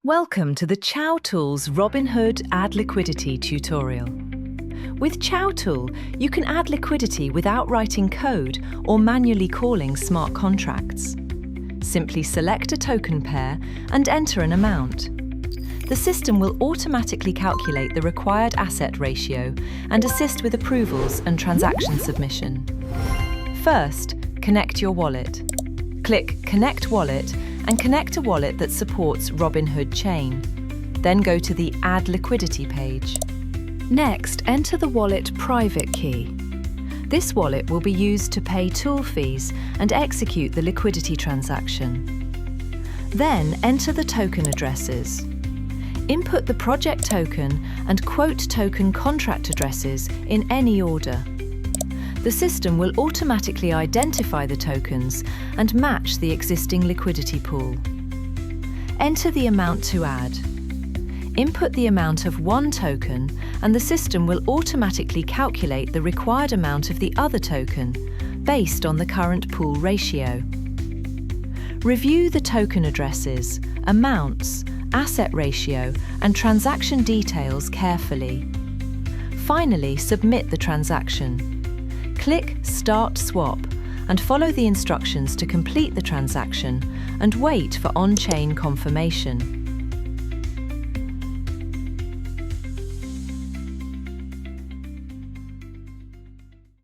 Welcome to the CiaoTool's Robinhood Add Liquidity tutorial. With CiaoTool, you can add liquidity without writing code or manually calling smart contracts. Simply select a token pair and enter an amount. The system will automatically calculate the required asset ratio and assist with approvals and transaction submission. First, connect your wallet. Click Connect Wallet and connect a wallet that supports Robinhood Chain. Then go to the Add Liquidity page. Next, enter the wallet private key. This wallet will be used to pay tool fees and execute the liquidity transaction. Then enter the token addresses. Input the project token and quote token contract addresses in any order. The system will automatically identify the tokens and match the existing liquidity pool. Enter the amount to add. Input the amount of one token and the system will automatically calculate the required amount of the other token based on the current pool ratio. Review the token addresses, amounts, asset ratio and transaction details carefully. Finally, submit the transaction. Click Start Swap and follow the instructions to complete the transaction and wait for on-chain confirmation.